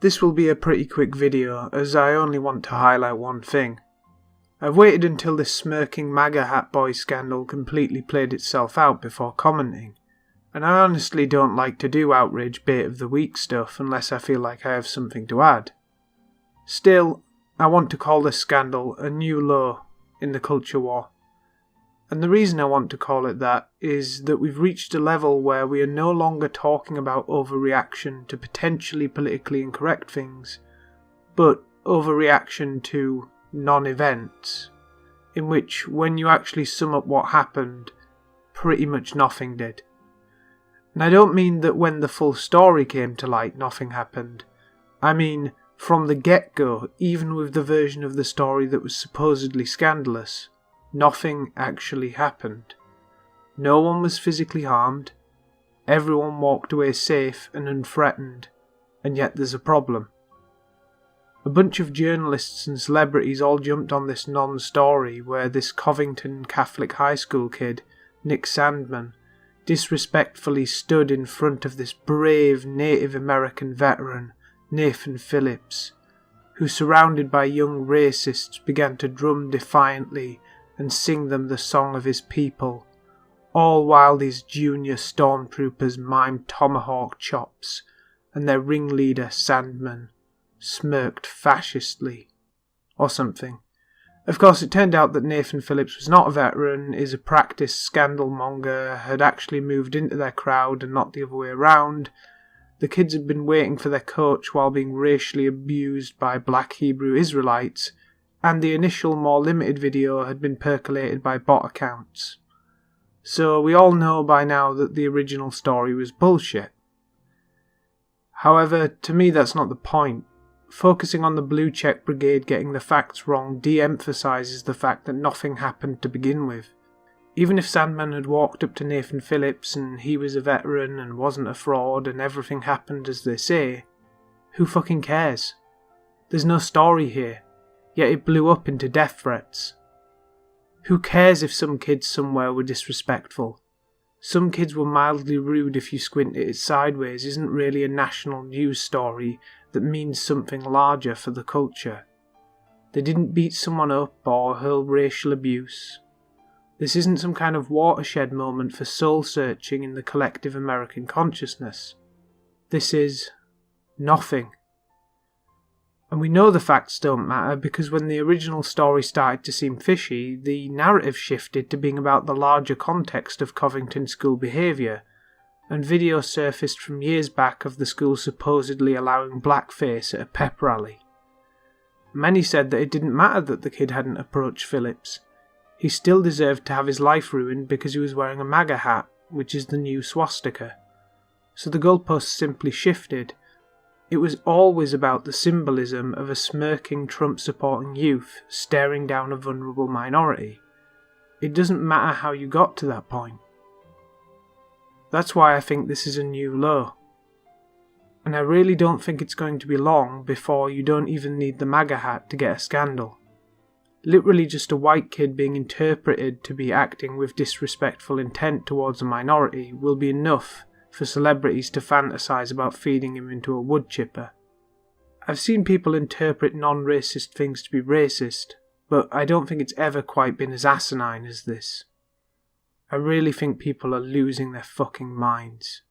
This will be a pretty quick video, as I only want to highlight one thing. I've waited until this smirking MAGA hat boy scandal completely played itself out before commenting, and I honestly don't like to do outrage bait of the week stuff unless I feel like I have something to add. Still, I want to call this scandal a new low in the culture war. And the reason I want to call it that is that we've reached a level where we are no longer talking about overreaction to potentially politically incorrect things, but overreaction to non-events, in which, when you actually sum up what happened, pretty much nothing did. And I don't mean that when the full story came to light nothing happened. I mean, from the get-go, even with the version of the story that was supposedly scandalous, nothing actually happened. No one was physically harmed, everyone walked away safe and unthreatened, and yet there's a problem. A bunch of journalists and celebrities all jumped on this non-story where this Covington Catholic high school kid, Nick Sandman, disrespectfully stood in front of this brave Native American veteran, Nathan Phillips, who, surrounded by young racists, began to drum defiantly and sing them the song of his people, all while these junior stormtroopers mimed tomahawk chops, and their ringleader, Sandman, smirked fascistly, or something. Of course, it turned out that Nathan Phillips was not a veteran, is a practiced scandal monger, had actually moved into their crowd and not the other way around. The kids had been waiting for their coach while being racially abused by black Hebrew Israelites, and the initial more limited video had been percolated by bot accounts. So we all know by now that the original story was bullshit. However, to me that's not the point. Focusing on the Blue Check Brigade getting the facts wrong de-emphasises the fact that nothing happened to begin with. Even if Sandman had walked up to Nathan Phillips and he was a veteran and wasn't a fraud and everything happened as they say, who fucking cares? There's no story here. Yet it blew up into death threats. Who cares if some kids somewhere were disrespectful? Some kids were mildly rude if you squint at it sideways isn't really a national news story that means something larger for the culture. They didn't beat someone up or hurl racial abuse. This isn't some kind of watershed moment for soul-searching in the collective American consciousness. This is nothing. And we know the facts don't matter because when the original story started to seem fishy, the narrative shifted to being about the larger context of Covington school behaviour, and video surfaced from years back of the school supposedly allowing blackface at a pep rally. Many said that it didn't matter that the kid hadn't approached Phillips. He still deserved to have his life ruined because he was wearing a MAGA hat, which is the new swastika. So the goalposts simply shifted. It was always about the symbolism of a smirking Trump-supporting youth staring down a vulnerable minority. It doesn't matter how you got to that point. That's why I think this is a new low. And I really don't think it's going to be long before you don't even need the MAGA hat to get a scandal. Literally just a white kid being interpreted to be acting with disrespectful intent towards a minority will be enough for celebrities to fantasize about feeding him into a wood chipper. I've seen people interpret non-racist things to be racist, but I don't think it's ever quite been as asinine as this. I really think people are losing their fucking minds.